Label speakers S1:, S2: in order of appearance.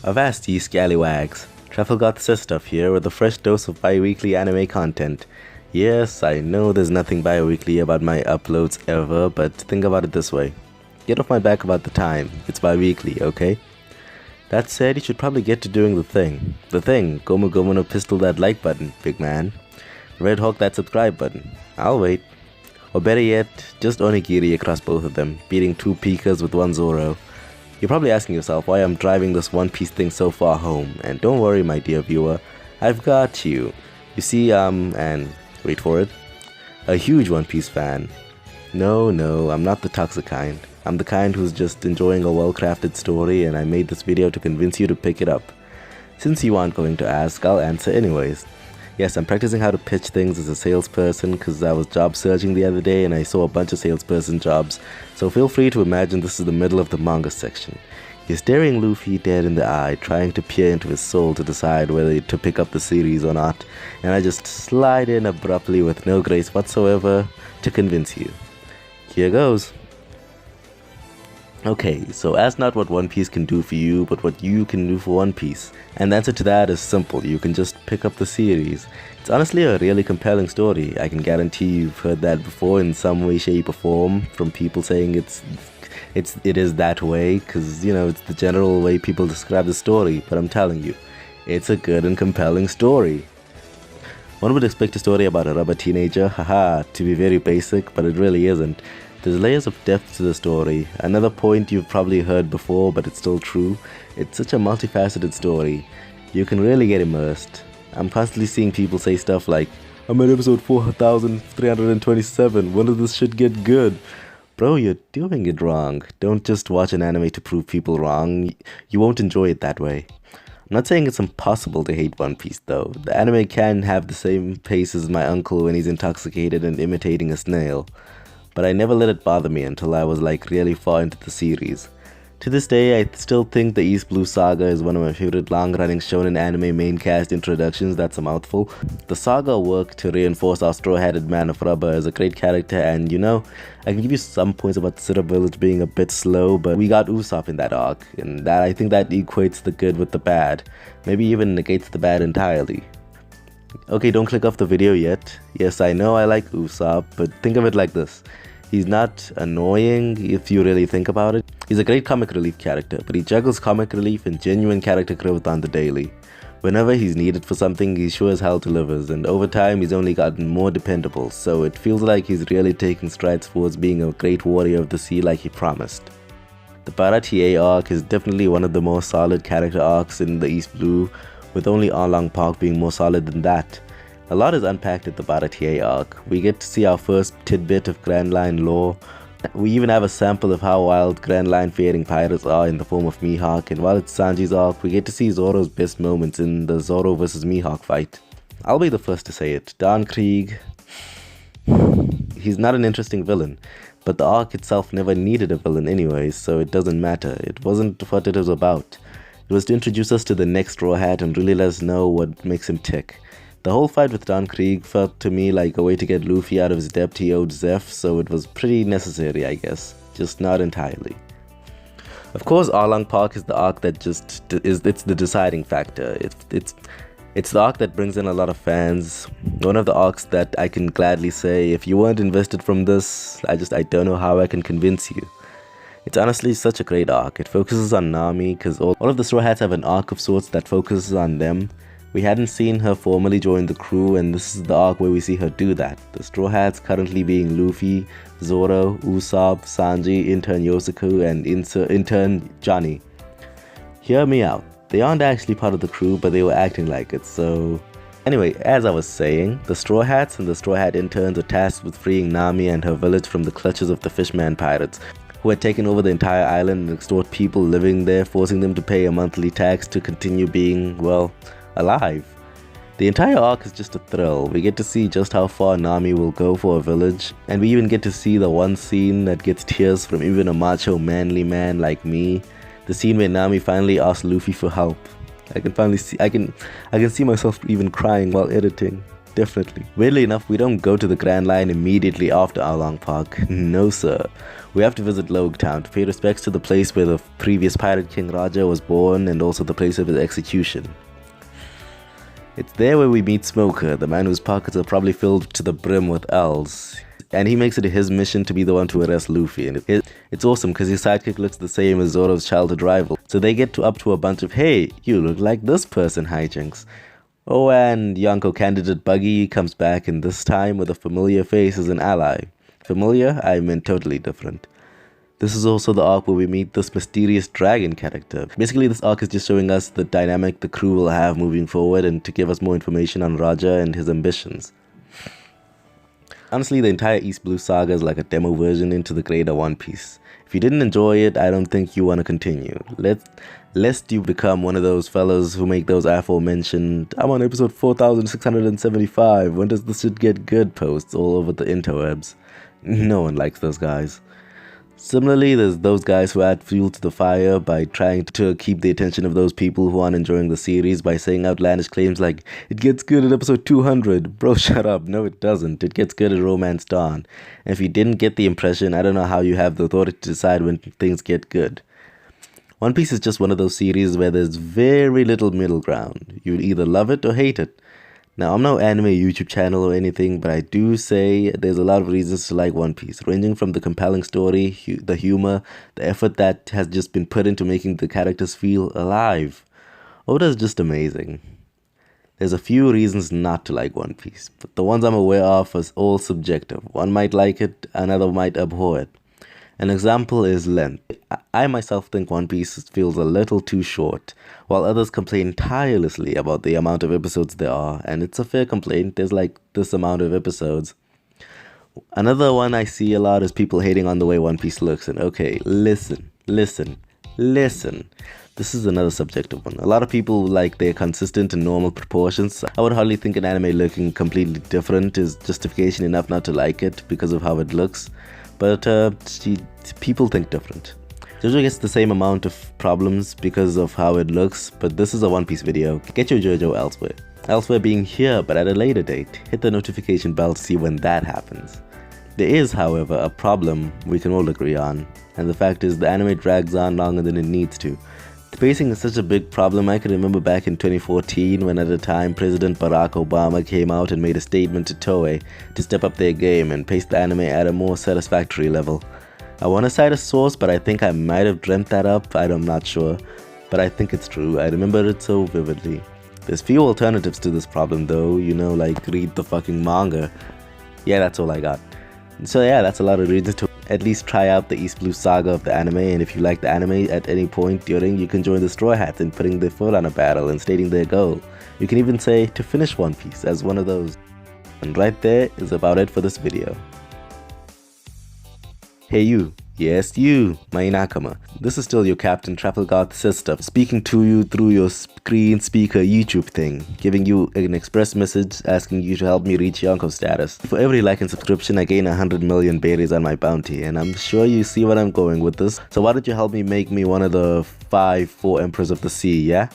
S1: Avast ye scallywags, Trafalgar says stuff here with a fresh dose of bi-weekly anime content. Yes, I know there's nothing bi-weekly about my uploads ever, but think about it this way. Get off my back about the time, it's bi-weekly, okay? That said, you should probably get to doing the thing. The thing, Gomu Gomu no pistol that like button, big man. Red Hawk that subscribe button. I'll wait. Or better yet, just onigiri across both of them, beating 2 Pikas with 1 Zoro. You're probably asking yourself why I'm driving this One Piece thing so far home, and don't worry my dear viewer, I've got you. You see, and wait for it, a huge One Piece fan. No, I'm not the toxic kind. I'm the kind who's just enjoying a well-crafted story, and I made this video to convince you to pick it up. Since you aren't going to ask, I'll answer anyways. Yes, I'm practicing how to pitch things as a salesperson because I was job searching the other day and I saw a bunch of salesperson jobs, so feel free to imagine this is the middle of the manga section. You're staring Luffy dead in the eye, trying to peer into his soul to decide whether to pick up the series or not, and I just slide in abruptly with no grace whatsoever to convince you. Here goes. Okay, so ask not what One Piece can do for you, but what you can do for One Piece. And the answer to that is simple, you can just pick up the series. It's honestly a really compelling story. I can guarantee you've heard that before in some way, shape or form from people saying it is that way, because, you know, it's the general way people describe the story, but I'm telling you, it's a good and compelling story. One would expect a story about a rubber teenager, haha, to be very basic, but it really isn't. There's layers of depth to the story. Another point you've probably heard before, but it's still true. It's such a multifaceted story. You can really get immersed. I'm constantly seeing people say stuff like, I'm at episode 4327, when does this shit get good? Bro, you're doing it wrong. Don't just watch an anime to prove people wrong. You won't enjoy it that way. I'm not saying it's impossible to hate One Piece though. The anime can have the same pace as my uncle when he's intoxicated and imitating a snail. But I never let it bother me until I was like really far into the series. To this day, I still think the East Blue Saga is one of my favorite long-running shonen anime main cast introductions. That's a mouthful. The saga worked to reinforce our straw-hatted man of rubber as a great character, and you know, I can give you some points about the Syrup Village being a bit slow, but we got Usopp in that arc, and that I think that equates the good with the bad, maybe even negates the bad entirely. Okay, don't click off the video yet. Yes, I know I like Usopp, but think of it like this. He's not annoying if you really think about it. He's a great comic relief character, but he juggles comic relief and genuine character growth on the daily. Whenever he's needed for something, he sure as hell delivers, and over time he's only gotten more dependable, so it feels like he's really taking strides towards being a great warrior of the sea like he promised. The Bharatiya Arc is definitely one of the more solid character arcs in the East Blue, with only Arlong Park being more solid than that. A lot is unpacked at the Bharatiya Arc. We get to see our first tidbit of Grand Line lore. We even have a sample of how wild Grand Line fearing pirates are in the form of Mihawk, and while it's Sanji's arc, we get to see Zoro's best moments in the Zoro vs Mihawk fight. I'll be the first to say it, Don Krieg, he's not an interesting villain, but the arc itself never needed a villain anyways, so it doesn't matter. It wasn't what it was about. It was to introduce us to the next Straw Hat and really let us know what makes him tick. The whole fight with Don Krieg felt to me like a way to get Luffy out of his debt he owed Zeph, so it was pretty necessary, I guess, just not entirely. Of course, Arlong Park is the arc that it's the deciding factor. It's the arc that brings in a lot of fans. One of the arcs that I can gladly say, if you weren't invested from this, I don't know how I can convince you. It's honestly such a great arc. It focuses on Nami, because all of the Straw Hats have an arc of sorts that focuses on them. We hadn't seen her formally join the crew, and this is the arc where we see her do that. The Straw Hats currently being Luffy, Zoro, Usopp, Sanji, intern Yosaku, and intern Johnny. Hear me out. They aren't actually part of the crew, but they were acting like it, so... Anyway, as I was saying, the Straw Hats and the Straw Hat interns are tasked with freeing Nami and her village from the clutches of the Fishman pirates, who had taken over the entire island and extort people living there, forcing them to pay a monthly tax to continue being, well, alive. The entire arc is just a thrill. We get to see just how far Nami will go for a village, and we even get to see the one scene that gets tears from even a macho manly man like me. The scene where Nami finally asks Luffy for help. I can see myself even crying while editing. Definitely. Weirdly enough, we don't go to the Grand Line immediately after Along Park. No, sir. We have to visit Town to pay respects to the place where the previous Pirate King Raja was born and also the place of his execution. It's there where we meet Smoker, the man whose pockets are probably filled to the brim with L's. And he makes it his mission to be the one to arrest Luffy. And it's awesome because his sidekick looks the same as Zoro's childhood rival. So they get up to a bunch of, hey, you look like this person hijinks. Oh, and Yonko candidate Buggy comes back, and this time with a familiar face as an ally. Familiar? I meant totally different. This is also the arc where we meet this mysterious dragon character. Basically, this arc is just showing us the dynamic the crew will have moving forward and to give us more information on Raja and his ambitions. Honestly, the entire East Blue saga is like a demo version into the greater One Piece. If you didn't enjoy it, I don't think you want to continue. Lest you become one of those fellas who make those aforementioned "I'm on episode 4675, when does this shit get good" posts all over the interwebs. No one likes those guys. Similarly, there's those guys who add fuel to the fire by trying to keep the attention of those people who aren't enjoying the series by saying outlandish claims like, it gets good at episode 200. Bro, shut up. No, it doesn't. It gets good at Romance Dawn. And if you didn't get the impression, I don't know how you have the authority to decide when things get good. One Piece is just one of those series where there's very little middle ground. You'll either love it or hate it. Now, I'm no anime YouTube channel or anything, but I do say there's a lot of reasons to like One Piece, ranging from the compelling story, the humor, the effort that has just been put into making the characters feel alive. Oda is just amazing. There's a few reasons not to like One Piece, but the ones I'm aware of are all subjective. One might like it, another might abhor it. An example is length. I myself think One Piece feels a little too short, while others complain tirelessly about the amount of episodes there are, and it's a fair complaint. There's like this amount of episodes. Another one I see a lot is people hating on the way One Piece looks, and okay, listen. This is another subjective one. A lot of people like their consistent and normal proportions. I would hardly think an anime looking completely different is justification enough not to like it because of how it looks. But people think different. JoJo gets the same amount of problems because of how it looks, but this is a One Piece video. Get your JoJo elsewhere. Elsewhere being here, but at a later date. Hit the notification bell to see when that happens. There is, however, a problem we can all agree on, and the fact is the anime drags on longer than it needs to. The pacing is such a big problem. I can remember back in 2014 when at the time President Barack Obama came out and made a statement to Toei to step up their game and pace the anime at a more satisfactory level. I want to cite a source, but I think I might have dreamt that up. I'm not sure, but I think it's true. I remember it so vividly. There's few alternatives to this problem though, like read the fucking manga. Yeah, that's all I got. So yeah, that's a lot of reasons to at least try out the East Blue saga of the anime, and if you like the anime at any point during, you can join the Straw Hats in putting their foot on a barrel and stating their goal. You can even say to finish One Piece as one of those. And right there is about it for this video. Hey you, yes you, my nakama. This is still your Captain Trafalgar sister speaking to you through your screen speaker YouTube thing, giving you an express message asking you to help me reach Yonko status. For every like and subscription I gain 100 million berries on my bounty, and I'm sure you see what I'm going with this, so why don't you help me make me one of the 4 emperors of the sea, yeah?